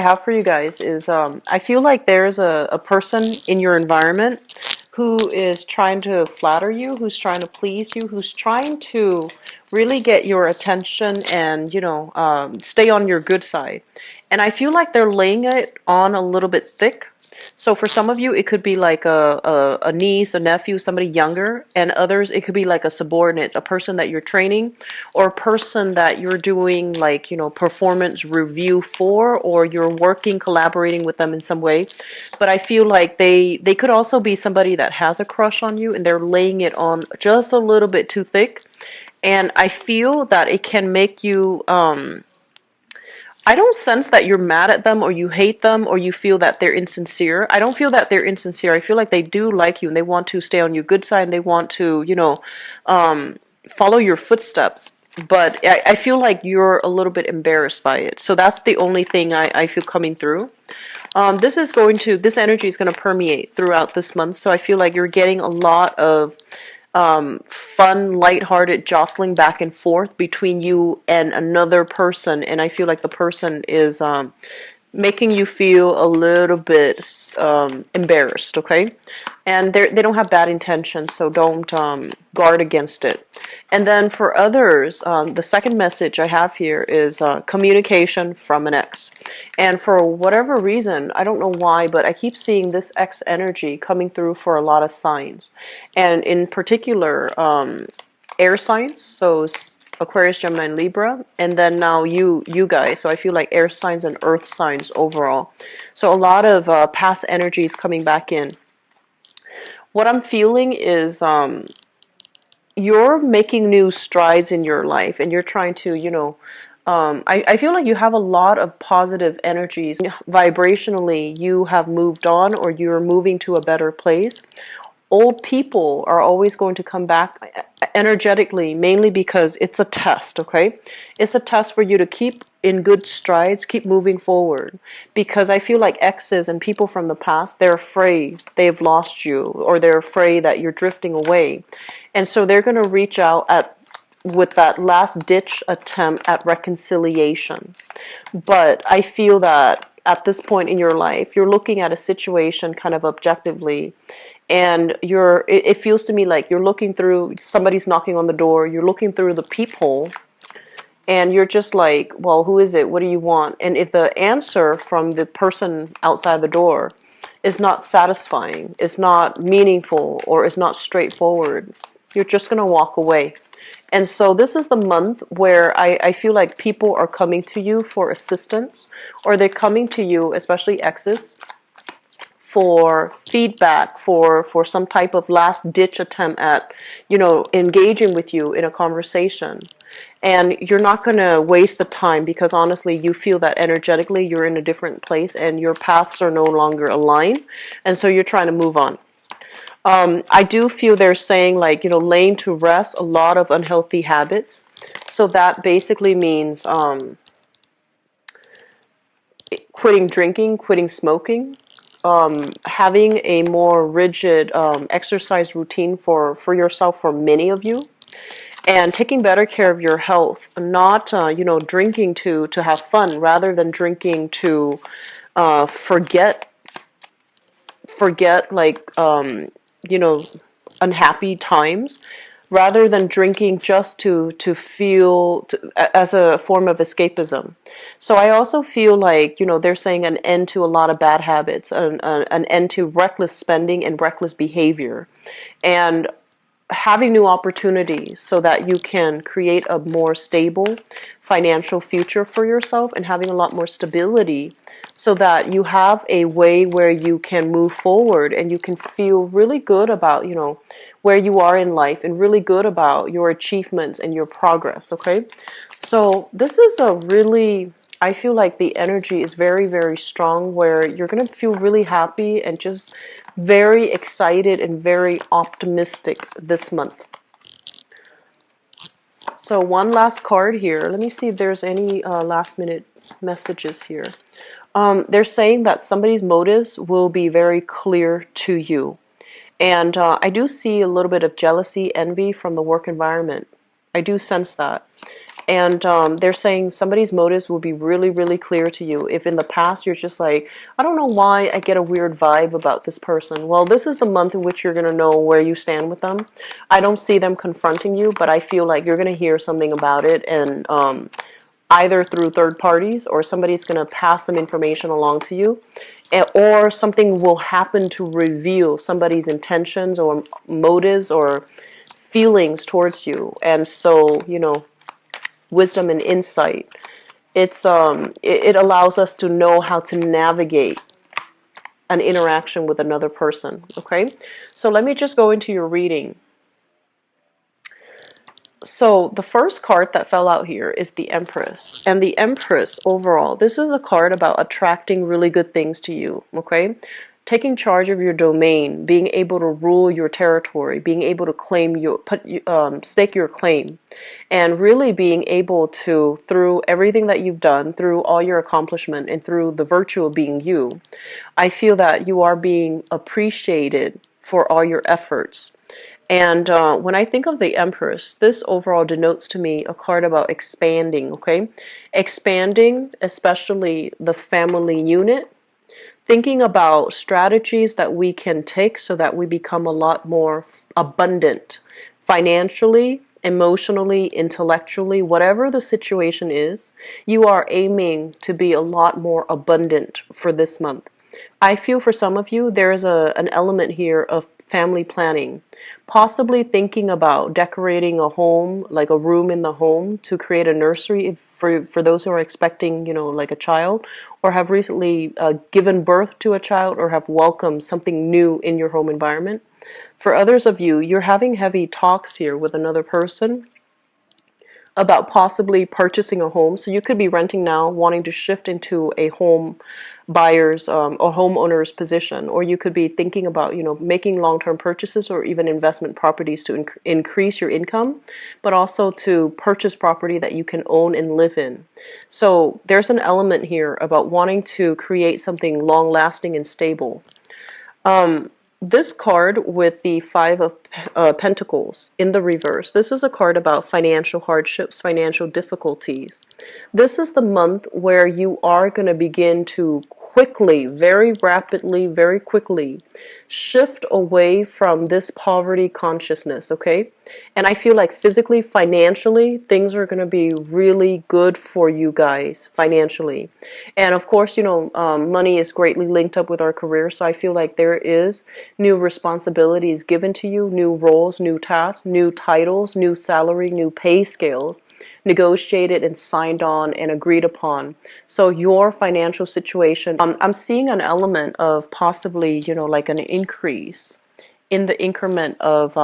I have for you guys is I feel like there's a person in your environment who is trying to flatter you, who's trying to please you, who's trying to really get your attention and, stay on your good side. And I feel like they're laying it on a little bit thick. So for some of you, it could be like a niece, a nephew, somebody younger, and others, it could be like a subordinate, a person that you're training, or a person that you're doing like, performance review for, or you're working, collaborating with them in some way. But I feel like they could also be somebody that has a crush on you and they're laying it on just a little bit too thick. And I feel that it can make you I don't sense that you're mad at them or you hate them or you feel that they're insincere. I don't feel that they're insincere. I feel like they do like you and they want to stay on your good side and they want to, follow your footsteps. But I feel like you're a little bit embarrassed by it. So that's the only thing I feel coming through. This energy is going to permeate throughout this month. So I feel like you're getting a lot of fun, lighthearted jostling back and forth between you and another person, and I feel like the person is making you feel a little bit embarrassed, okay? And they don't have bad intentions, so don't guard against it. And then for others, the second message I have here is communication from an ex. And for whatever reason, I don't know why, but I keep seeing this ex energy coming through for a lot of signs. And in particular, air signs, so Aquarius, Gemini, and Libra, and then now you guys. So I feel like air signs and earth signs overall. So a lot of past energies coming back in. What I'm feeling is you're making new strides in your life, and you're trying to, I feel like you have a lot of positive energies. Vibrationally, you have moved on, or you're moving to a better place. Old people are always going to come back energetically, mainly because it's a test, okay? It's a test for you to keep in good strides, keep moving forward. Because I feel like exes and people from the past, they're afraid they've lost you, or they're afraid that you're drifting away. And so they're going to reach out with that last ditch attempt at reconciliation. But I feel that at this point in your life, you're looking at a situation kind of objectively, and it feels to me like you're looking through, somebody's knocking on the door, you're looking through the peephole, and you're just like, well, who is it? What do you want? And if the answer from the person outside the door is not satisfying, is not meaningful, or is not straightforward, you're just going to walk away. And so this is the month where I feel like people are coming to you for assistance, or they're coming to you, especially exes, for feedback, for some type of last ditch attempt at, engaging with you in a conversation. And you're not going to waste the time, because honestly, you feel that energetically you're in a different place and your paths are no longer aligned. And so you're trying to move on. I do feel they're saying, like, laying to rest a lot of unhealthy habits. So that basically means quitting drinking, quitting smoking, having a more rigid exercise routine for yourself, for many of you, and taking better care of your health. Not drinking to have fun, rather than drinking to forget like unhappy times, rather than drinking just to feel as a form of escapism. So I also feel like, they're saying an end to a lot of bad habits, an end to reckless spending and reckless behavior, and having new opportunities so that you can create a more stable financial future for yourself, and having a lot more stability so that you have a way where you can move forward and you can feel really good about, where you are in life, and really good about your achievements and your progress, okay? So this is I feel like the energy is very, very strong, where you're going to feel really happy and just very excited and very optimistic this month. So one last card here. Let me see if there's any last minute messages here. They're saying that somebody's motives will be very clear to you. And I do see a little bit of jealousy, envy from the work environment. I do sense that. And they're saying somebody's motives will be really, really clear to you. If in the past you're just like, I don't know why I get a weird vibe about this person. Well, this is the month in which you're going to know where you stand with them. I don't see them confronting you, but I feel like you're going to hear something about it, and either through third parties, or somebody's going to pass some information along to you, or something will happen to reveal somebody's intentions or motives or feelings towards you. And so, wisdom and insight, it allows us to know how to navigate an interaction with another person. Okay, so let me just go into your reading. So the first card that fell out here is the Empress. And the Empress, overall, this is a card about attracting really good things to you, okay? Taking charge of your domain, being able to rule your territory, being able to claim stake your claim, and really being able to, through everything that you've done, through all your accomplishment, and through the virtue of being you, I feel that you are being appreciated for all your efforts. And when I think of the Empress, this overall denotes to me a card about expanding, okay? Expanding, especially the family unit, thinking about strategies that we can take so that we become a lot more abundant financially, emotionally, intellectually, whatever the situation is, you are aiming to be a lot more abundant for this month. I feel for some of you, there's an element here of family planning, possibly thinking about decorating a home, like a room in the home, to create a nursery for those who are expecting, like a child, or have recently given birth to a child, or have welcomed something new in your home environment. For others of you, you're having heavy talks here with another person about possibly purchasing a home. So you could be renting now, wanting to shift into a home buyer's or homeowner's position, or you could be thinking about, making long-term purchases or even investment properties to increase your income, but also to purchase property that you can own and live in. So there's an element here about wanting to create something long-lasting and stable. This card with the Five of Pentacles in the reverse, this is a card about financial hardships, financial difficulties. This is the month where you are going to begin to quickly, very rapidly, very quickly shift away from this poverty consciousness, okay? And I feel like physically, financially, things are going to be really good for you guys financially. And of course, money is greatly linked up with our career. So I feel like there is new responsibilities given to you, new roles, new tasks, new titles, new salary, new pay scales, negotiated and signed on and agreed upon. So your financial situation, I'm seeing an element of possibly, like an increase in the increment of,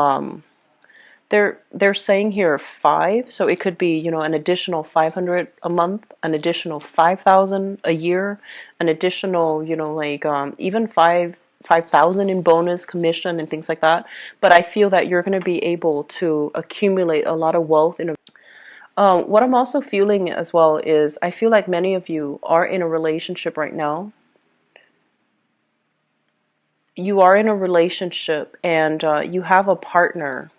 they're saying here 5, so it could be, an additional 500 a month, an additional 5,000 a year, an additional, even 5,000 in bonus, commission, and things like that. But I feel that you're going to be able to accumulate a lot of wealth in a what I'm also feeling as well is I feel like many of you are in a relationship right now. You are in a relationship and you have a partner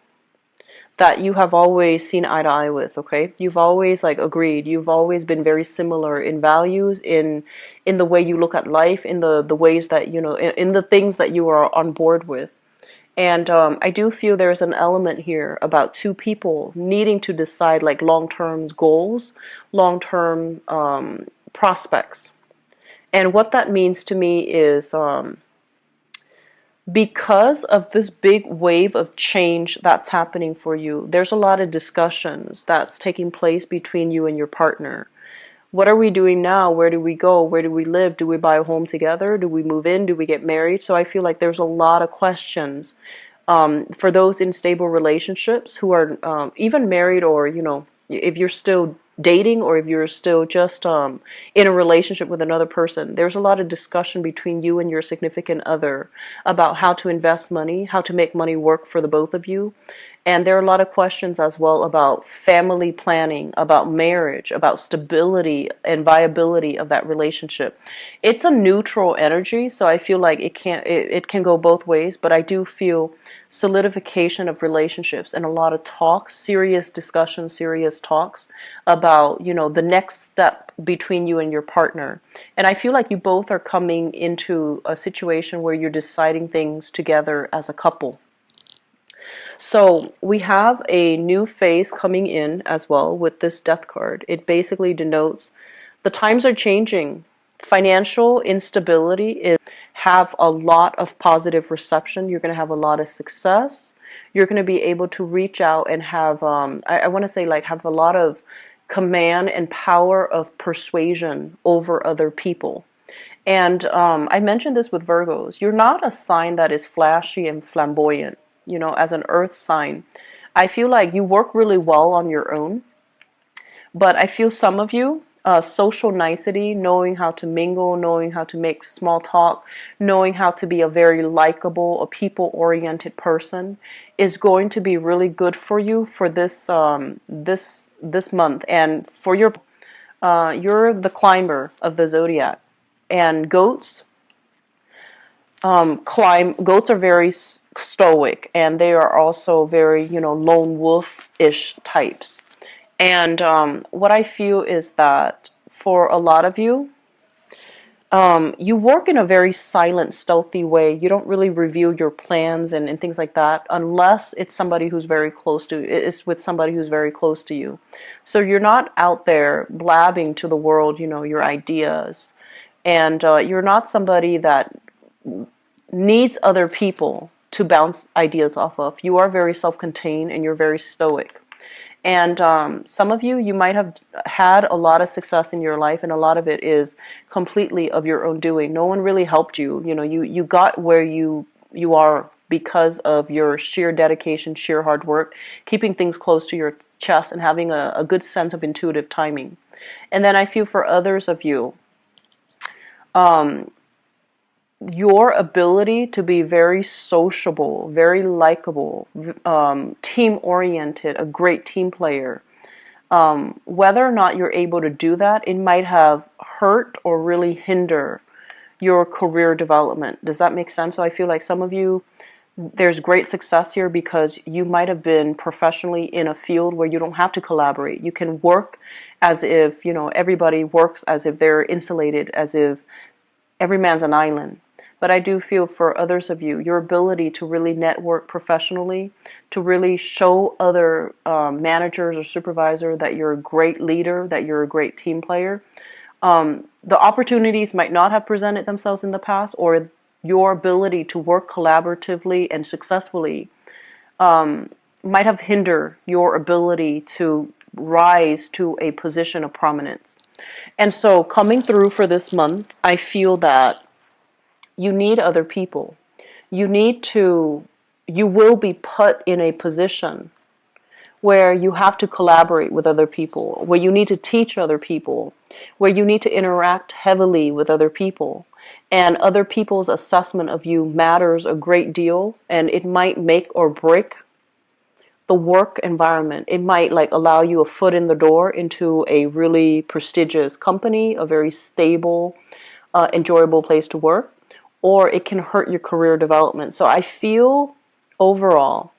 that you have always seen eye to eye with, okay? You've always agreed. You've always been very similar in values, in the way you look at life, in the ways that, in the things that you are on board with. And I do feel there's an element here about two people needing to decide long-term goals, long-term prospects. And what that means to me is because of this big wave of change that's happening for you, there's a lot of discussions that's taking place between you and your partner. What are we doing now? Where do we go? Where do we live? Do we buy a home together? Do we move in? Do we get married? So I feel like there's a lot of questions for those in stable relationships who are even married, or, if you're still dating, or if you're still just in a relationship with another person. There's a lot of discussion between you and your significant other about how to invest money, how to make money work for the both of you. And there are a lot of questions as well about family planning, about marriage, about stability and viability of that relationship. It's a neutral energy, so I feel like it can go both ways, but I do feel solidification of relationships and a lot of talks, serious discussions, serious talks about, the next step between you and your partner. And I feel like you both are coming into a situation where you're deciding things together as a couple. So we have a new phase coming in as well with this death card. It basically denotes the times are changing. Financial instability is have a lot of positive reception. You're going to have a lot of success. You're going to be able to reach out and have, I want to say like have a lot of command and power of persuasion over other people. And I mentioned this with Virgos. You're not a sign that is flashy and flamboyant, as an earth sign. I feel like you work really well on your own, but I feel some of you, social nicety, knowing how to mingle, knowing how to make small talk, knowing how to be a very likable, a people-oriented person, is going to be really good for you for this month. And for you're the climber of the zodiac, and goats are very stoic, and they are also very, lone wolf-ish types. And what I feel is that for a lot of you, you work in a very silent, stealthy way. You don't really reveal your plans and things like that unless it's somebody who's very close to it's with somebody who's very close to you. So you're not out there blabbing to the world, your ideas. And you're not somebody that needs other people to bounce ideas off of. You are very self-contained and you're very stoic. And some of you might have had a lot of success in your life, and a lot of it is completely of your own doing. No one really helped you. You got where you are because of your sheer dedication, sheer hard work, keeping things close to your chest, and having a good sense of intuitive timing. And then I feel for others of you, your ability to be very sociable, very likable, team-oriented, a great team player, whether or not you're able to do that, it might have hurt or really hinder your career development. Does that make sense? So I feel like some of you, there's great success here because you might have been professionally in a field where you don't have to collaborate. You can work as if, everybody works as if they're insulated, as if every man's an island. But I do feel for others of you, your ability to really network professionally, to really show other managers or supervisor that you're a great leader, that you're a great team player. The opportunities might not have presented themselves in the past, or your ability to work collaboratively and successfully might have hindered your ability to rise to a position of prominence. And so coming through for this month, I feel that you need other people. You will be put in a position where you have to collaborate with other people, where you need to teach other people, where you need to interact heavily with other people. And other people's assessment of you matters a great deal, and it might make or break the work environment. It might allow you a foot in the door into a really prestigious company, a very stable, enjoyable place to work, or it can hurt your career development. So I feel overall,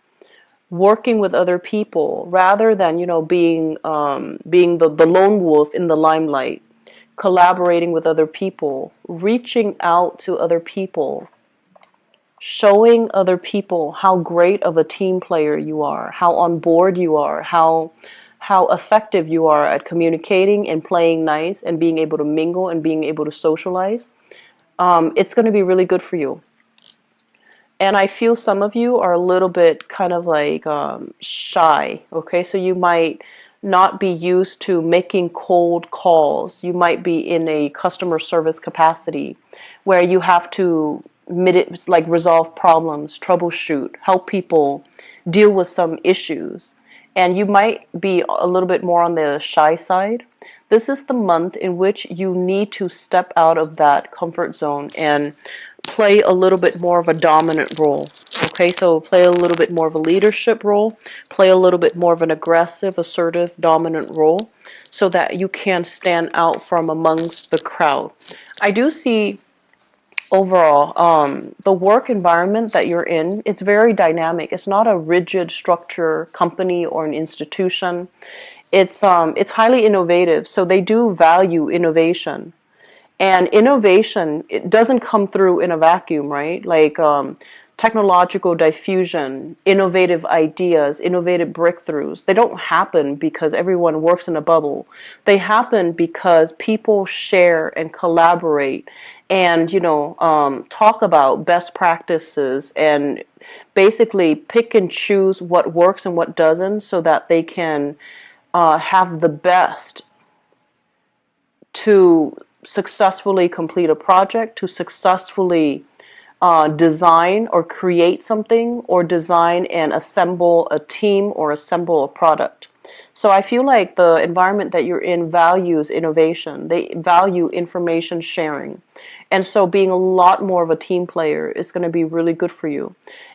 working with other people rather than being the lone wolf in the limelight, collaborating with other people, reaching out to other people, showing other people how great of a team player you are, how on board you are, how effective you are at communicating and playing nice and being able to mingle and being able to socialize. It's going to be really good for you. And I feel some of you are a little bit kind of shy, okay? So you might not be used to making cold calls. You might be in a customer service capacity where you have to resolve problems, troubleshoot, help people deal with some issues. And you might be a little bit more on the shy side. This is the month in which you need to step out of that comfort zone and play a little bit more of a dominant role. Okay, so play a little bit more of a leadership role, play a little bit more of an aggressive, assertive, dominant role, so that you can stand out from amongst the crowd. I do see overall the work environment that you're in, it's very dynamic. It's not a rigid structure company or an institution. It's highly innovative, so they do value innovation. And innovation, it doesn't come through in a vacuum, right? Like technological diffusion, innovative ideas, innovative breakthroughs, they don't happen because everyone works in a bubble. They happen because people share and collaborate and, talk about best practices and basically pick and choose what works and what doesn't so that they can have the best to successfully complete a project, to successfully design or create something, or design and assemble a team or assemble a product. So I feel like the environment that you're in values innovation. They value information sharing. And so being a lot more of a team player is going to be really good for you.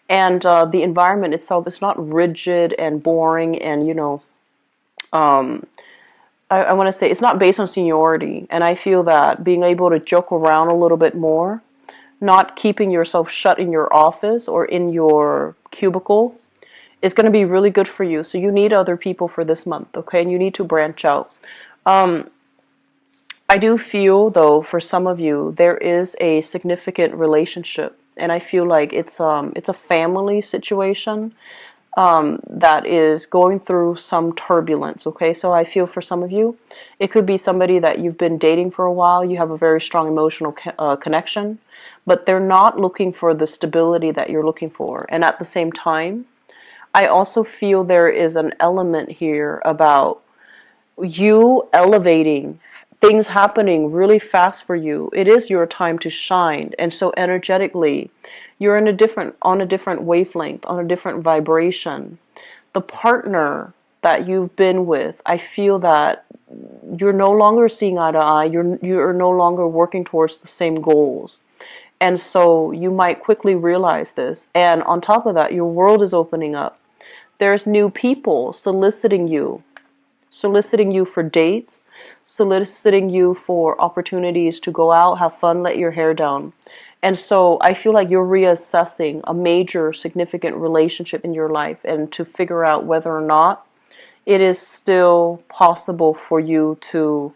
And the environment itself is not rigid and boring and, um, I want to say it's not based on seniority. And I feel that being able to joke around a little bit more, not keeping yourself shut in your office or in your cubicle, is going to be really good for you. So you need other people for this month, okay? And you need to branch out. Um, I do feel, though, for some of you, there is a significant relationship, and I feel like it's a family situation that is going through some turbulence, okay? So I feel for some of you, it could be somebody that you've been dating for a while, you have a very strong emotional connection, but they're not looking for the stability that you're looking for. And at the same time, I also feel there is an element here about you elevating, things happening really fast for you. It is your time to shine. And so energetically, you're in on a different wavelength, on a different vibration. The partner that you've been with, I feel that you're no longer seeing eye to eye. You're no longer working towards the same goals. And so you might quickly realize this. And on top of that, your world is opening up. There's new people soliciting you for dates, soliciting you for opportunities to go out, have fun, let your hair down. And so I feel like you're reassessing a major significant relationship in your life and to figure out whether or not it is still possible for you to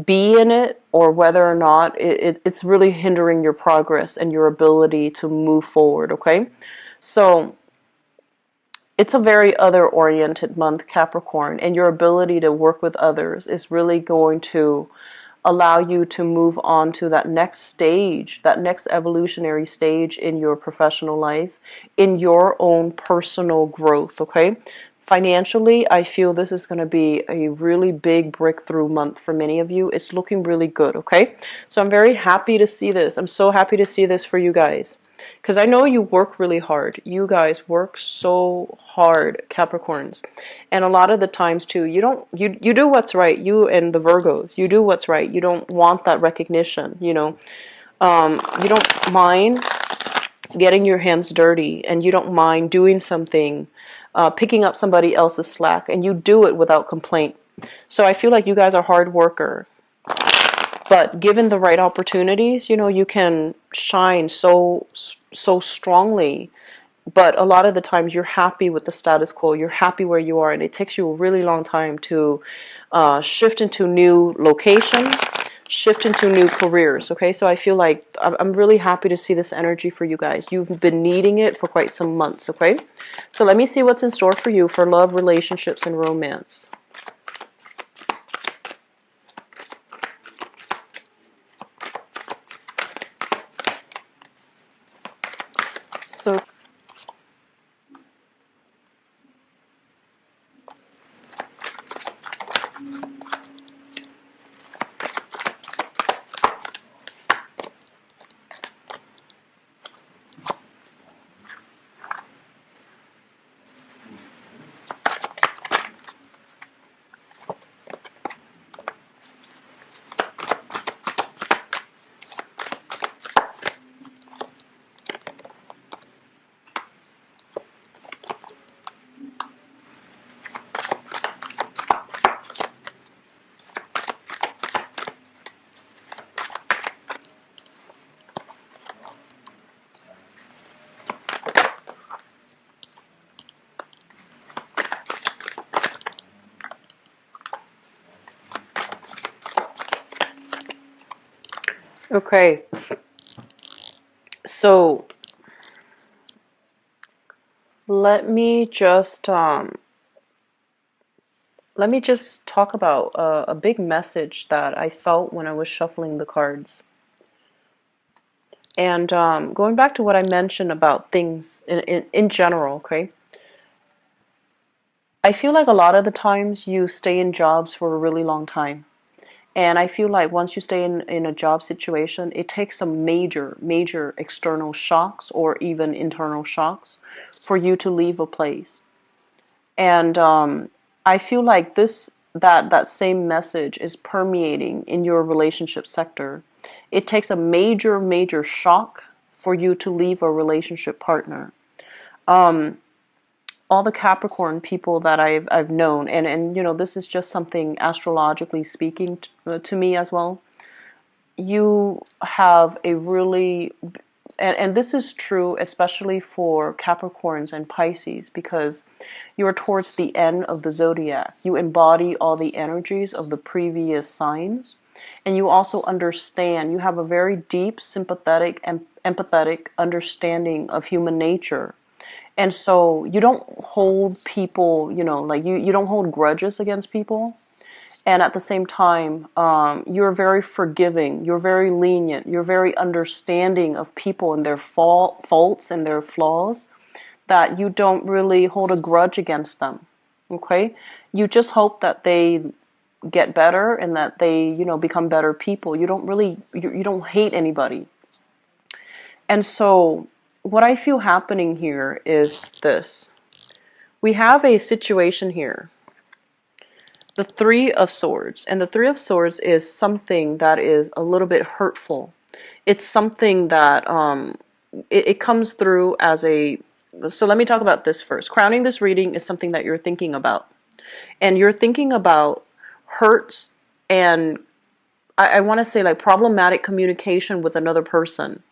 be in it, or whether or not it's really hindering your progress and your ability to move forward, okay? So it's a very other-oriented month, Capricorn, and your ability to work with others is really going to allow you to move on to that next stage, that next evolutionary stage in your professional life, in your own personal growth, okay? Financially, I feel this is going to be a really big breakthrough month for many of you. It's looking really good, okay? So I'm very happy to see this. I'm so happy to see this for you guys. Because I know you work really hard. You guys work so hard, Capricorns. And a lot of the times too, you do what's right. You and the Virgos, you do what's right. You don't want that recognition, you don't mind getting your hands dirty, and you don't mind doing something, picking up somebody else's slack, and you do it without complaint. So I feel like you guys are hard worker. But given the right opportunities, you can shine so strongly. But a lot of the times you're happy with the status quo. You're happy where you are, and it takes you a really long time to shift into new location, shift into new careers. Okay, so I feel like I'm really happy to see this energy for you guys. You've been needing it for quite some months. Okay, so let me see what's in store for you for love, relationships, and romance. So Okay, so let me just talk about a big message that I felt when I was shuffling the cards. And going back to what I mentioned about things in general, okay? I feel like a lot of the times you stay in jobs for a really long time. And I feel like once you stay in a job situation, it takes some major external shocks or even internal shocks for you to leave a place. And I feel like that same message is permeating in your relationship sector. It takes a major shock for you to leave a relationship partner. Um, all the Capricorn people that I've known, and you know, this is just something astrologically speaking to me as well. You have a really, and this is true especially for Capricorns and Pisces, because you're towards the end of the zodiac. You embody all the energies of the previous signs, and you also understand, you have a very deep sympathetic and empathetic understanding of human nature. And so you don't hold people, you know, like you don't hold grudges against people. And at the same time, you're very forgiving, you're very lenient, you're very understanding of people and their faults and their flaws, that you don't really hold a grudge against them. Okay? You just hope that they get better and that they, you know, become better people. You don't really, you don't hate anybody. And so what I feel happening here is this. We have a situation here, the Three of Swords. And the Three of Swords is something that is a little bit hurtful. It's something that it comes through as a... So let me talk about this first. Crowning this reading is something that you're thinking about. And you're thinking about hurts and I want to say like problematic communication with another person.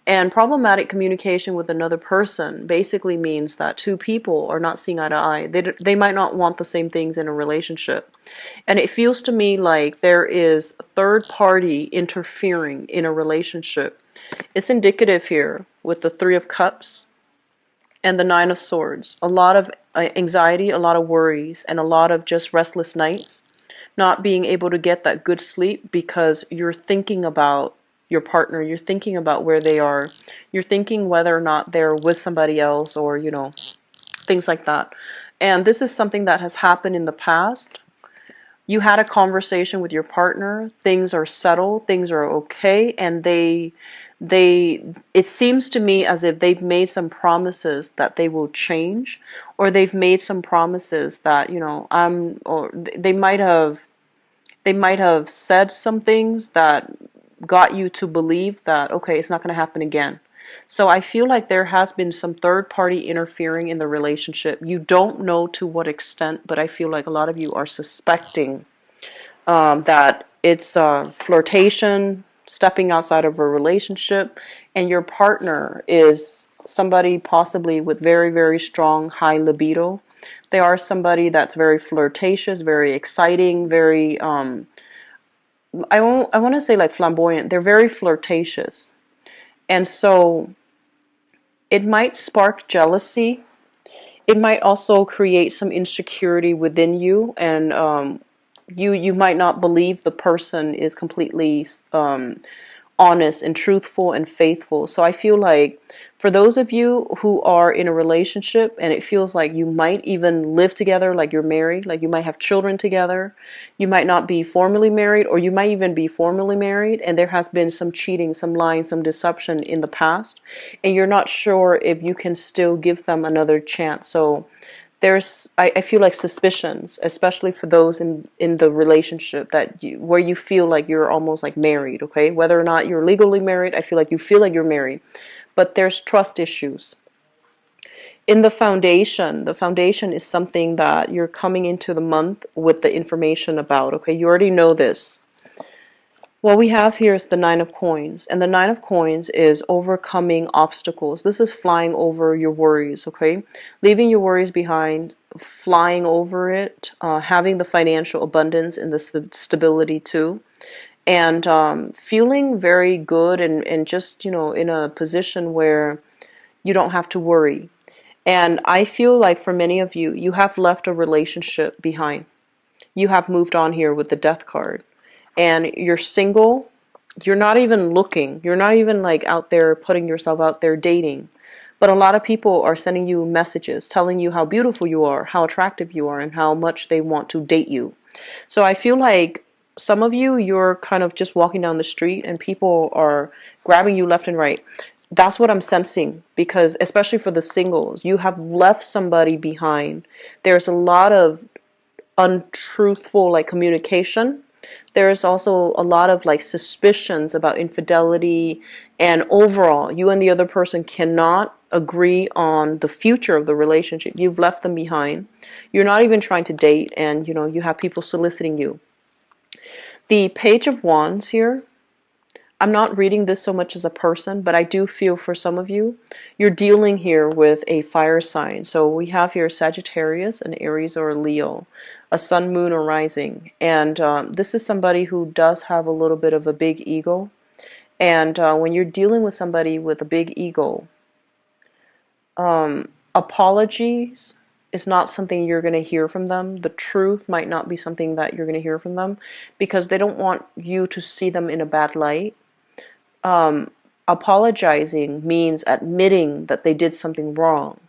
And problematic communication with another person basically means that two people are not seeing eye to eye. They might not want the same things in a relationship. And it feels to me like there is a third party interfering in a relationship. It's indicative here with the Three of Cups and the Nine of Swords. A lot of anxiety, a lot of worries, and a lot of just restless nights. Not being able to get that good sleep because you're thinking about your partner, you're thinking about where they are, you're thinking whether or not they're with somebody else, or, you know, things like that. And this is something that has happened in the past. You had a conversation with your partner, things are settled, things are okay, and they it seems to me as if they've made some promises that they will change, or they've made some promises that, you know, or they might have said some things that got you to believe that, okay, it's not going to happen again. So I feel like there has been some third party interfering in the relationship. You don't know to what extent, but I feel like a lot of you are suspecting that it's flirtation, stepping outside of a relationship, and your partner is somebody possibly with very strong high libido. They are somebody that's very flirtatious, very exciting, very I want to say like flamboyant. They're very flirtatious. And so it might spark jealousy. It might also create some insecurity within you, and you might not believe the person is completely honest and truthful and faithful. So I feel like for those of you who are in a relationship and it feels like you might even live together, like you're married, like you might have children together, you might not be formally married, or you might even be formally married, and there has been some cheating, some lying, some deception in the past, and you're not sure if you can still give them another chance. So there's I feel like suspicions, especially for those in the relationship that where you feel like you're almost like married, okay? Whether or not you're legally married, I feel like you're married. But there's trust issues. In the foundation is something that you're coming into the month with the information about, okay? You already know this. What we have here is the Nine of Coins, and the Nine of Coins is overcoming obstacles. This is flying over your worries, okay? Leaving your worries behind, flying over it, having the financial abundance and the stability too. and feeling very good, and just, in a position where you don't have to worry. And I feel like for many of you, you have left a relationship behind. You have moved on here with the death card. And you're single. You're not even looking. You're not even like out there putting yourself out there dating. But a lot of people are sending you messages telling you how beautiful you are, how attractive you are, and how much they want to date you. So I feel like some of you, you're kind of just walking down the street and people are grabbing you left and right. That's what I'm sensing, because especially for the singles, you have left somebody behind. There's a lot of untruthful like communication. There is also a lot of like suspicions about infidelity, and overall you and the other person cannot agree on the future of the relationship. You've left them behind. You're not even trying to date, and you have people soliciting you. The Page of Wands here, I'm not reading this so much as a person, but I do feel for some of you, you're dealing here with a fire sign. So we have here Sagittarius, an Aries, or a Leo, a sun, moon, or rising. And this is somebody who does have a little bit of a big ego. And when you're dealing with somebody with a big ego, apologies is not something you're going to hear from them. The truth might not be something that you're going to hear from them, because they don't want you to see them in a bad light. Apologizing means admitting that they did something wrong.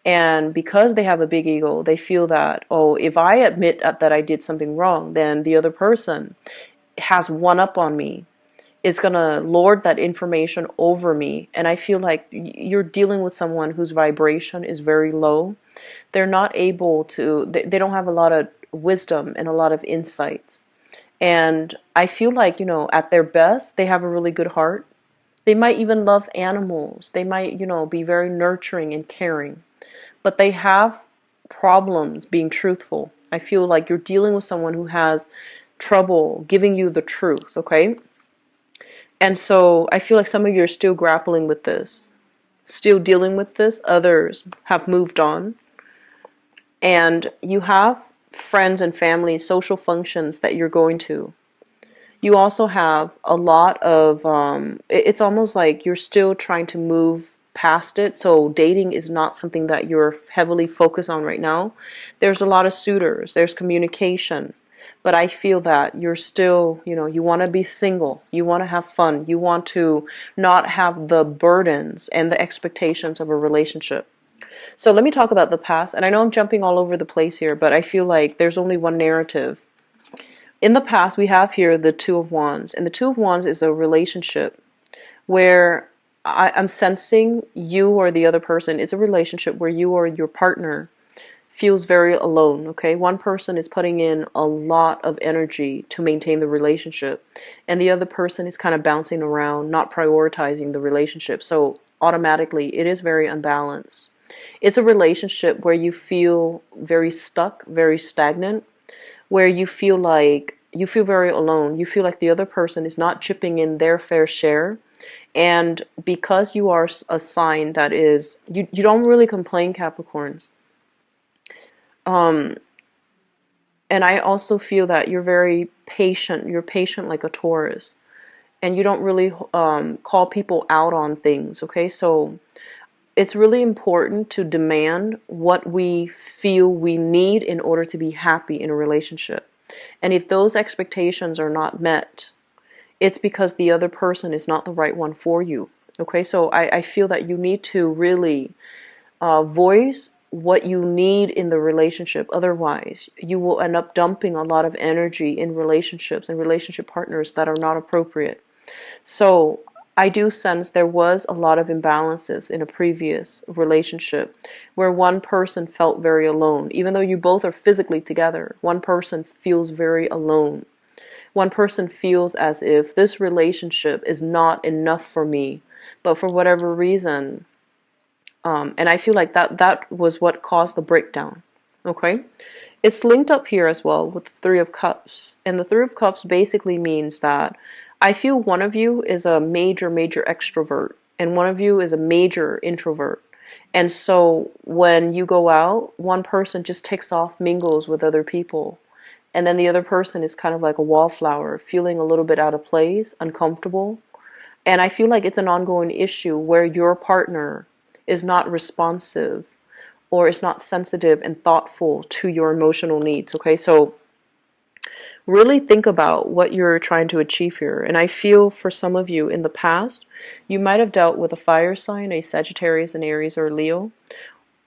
And because they have a big ego, they feel that, oh, if I admit that I did something wrong, then the other person has one up on me, is going to lord that information over me. And I feel like you're dealing with someone whose vibration is very low. They're not able to, they don't have a lot of wisdom and a lot of insights. And I feel like, at their best, they have a really good heart. They might even love animals. They might, be very nurturing and caring. But they have problems being truthful. I feel like you're dealing with someone who has trouble giving you the truth, okay? And so I feel like some of you are still grappling with this, still dealing with this. Others have moved on. And you have friends and family, social functions that you're going to. You also have a lot of, it's almost like you're still trying to move past it. So dating is not something that you're heavily focused on right now. There's a lot of suitors, there's communication. But I feel that you're still, you want to be single. You want to have fun. You want to not have the burdens and the expectations of a relationship. So let me talk about the past. And I know I'm jumping all over the place here, but I feel like there's only one narrative. In the past, we have here the Two of Wands. And the Two of Wands is a relationship where I'm sensing you or the other person. It's a relationship where you or your partner feels very alone, okay? One person is putting in a lot of energy to maintain the relationship, and the other person is kind of bouncing around, not prioritizing the relationship. So automatically, it is very unbalanced. It's a relationship where you feel very stuck, very stagnant, where you feel very alone. You feel like the other person is not chipping in their fair share. And because you are a sign that is, you don't really complain, Capricorns. And I also feel that you're very patient. You're patient like a Taurus. And you don't really call people out on things, okay? So it's really important to demand what we feel we need in order to be happy in a relationship. And if those expectations are not met, it's because the other person is not the right one for you. Okay, so I feel that you need to really voice what you need in the relationship. Otherwise, you will end up dumping a lot of energy in relationships and relationship partners that are not appropriate. So I do sense there was a lot of imbalances in a previous relationship where one person felt very alone. Even though you both are physically together, one person feels very alone. One person feels as if this relationship is not enough for me, but for whatever reason, and I feel like that was what caused the breakdown. Okay? It's linked up here as well with the Three of Cups. And the Three of Cups basically means that I feel one of you is a major, major extrovert, and one of you is a major introvert. And so when you go out, one person just takes off, mingles with other people, And then the other person is kind of like a wallflower, feeling a little bit out of place, uncomfortable. And I feel like it's an ongoing issue where your partner is not responsive or is not sensitive and thoughtful to your emotional needs. Okay, so really think about what you're trying to achieve here. And I feel for some of you in the past, you might have dealt with a fire sign, a Sagittarius, an Aries, or Leo.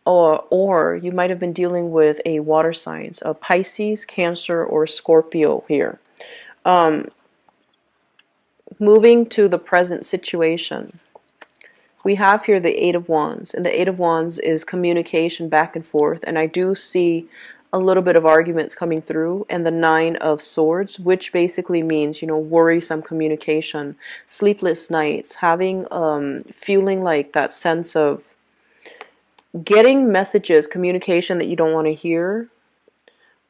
Or you might have been dealing with a water signs, a Pisces, Cancer, or Scorpio here. Moving to the present situation, we have here the Eight of Wands, and the Eight of Wands is communication back and forth, and I do see a little bit of arguments coming through, and the Nine of Swords, which basically means, you know, worrisome communication, sleepless nights, having feeling like that sense of getting messages, communication that you don't want to hear.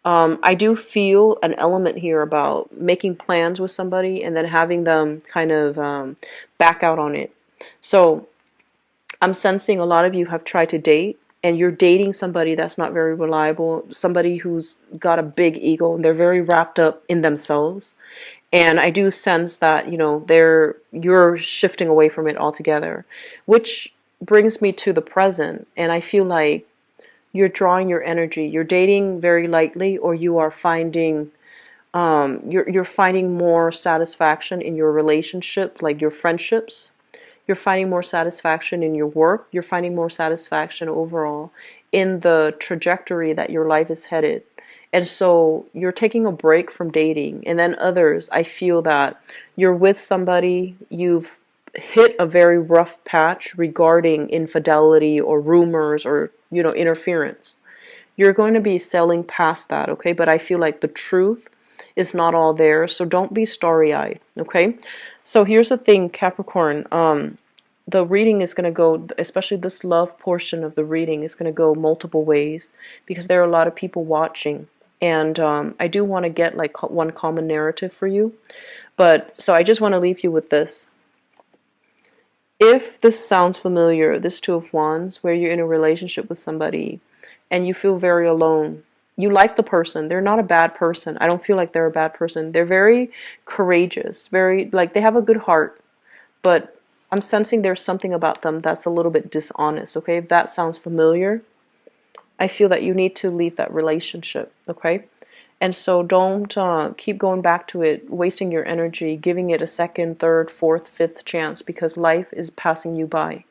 I do feel an element here about making plans with somebody and then having them kind of back out on it. So I'm sensing a lot of you have tried to date and you're dating somebody that's not very reliable, somebody who's got a big ego and they're very wrapped up in themselves. And I do sense that, you know, you're shifting away from it altogether, which brings me to the present. And I feel like you're drawing your energy. You're dating very lightly, or you are finding you're finding more satisfaction in your relationship, like your friendships. You're finding more satisfaction in your work. You're finding more satisfaction overall in the trajectory that your life is headed. And so you're taking a break from dating. And then others, I feel that you're with somebody, you've hit a very rough patch regarding infidelity or rumors or, you know, interference. You're going to be sailing past that, okay? But I feel like the truth is not all there, so don't be starry-eyed, okay? So here's the thing, Capricorn. The reading is going to go, especially this love portion of the reading, is going to go multiple ways because there are a lot of people watching. And I do want to get like one common narrative for you. But so I just want to leave you with this. If this sounds familiar, this Two of Wands, where you're in a relationship with somebody and you feel very alone, you like the person, they're not a bad person. I don't feel like they're a bad person. They're very courageous, very, like, they have a good heart, but I'm sensing there's something about them that's a little bit dishonest, okay? If that sounds familiar, I feel that you need to leave that relationship, okay? And so don't keep going back to it, wasting your energy, giving it a second, third, fourth, fifth chance, because life is passing you by.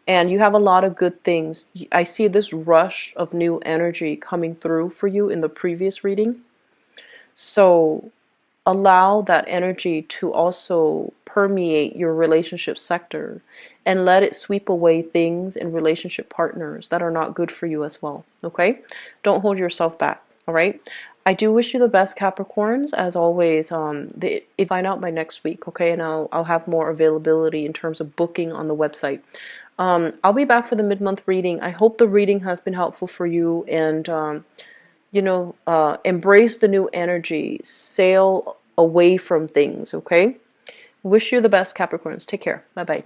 And you have a lot of good things. I see this rush of new energy coming through for you in the previous reading. So allow that energy to also permeate your relationship sector and let it sweep away things and relationship partners that are not good for you as well. Okay? Don't hold yourself back. All right? I do wish you the best, Capricorns. As always, if find out by next week, okay, and I'll have more availability in terms of booking on the website. I'll be back for the mid-month reading. I hope the reading has been helpful for you, and you know, embrace the new energy, sail away from things. Okay. Wish you the best, Capricorns. Take care. Bye bye.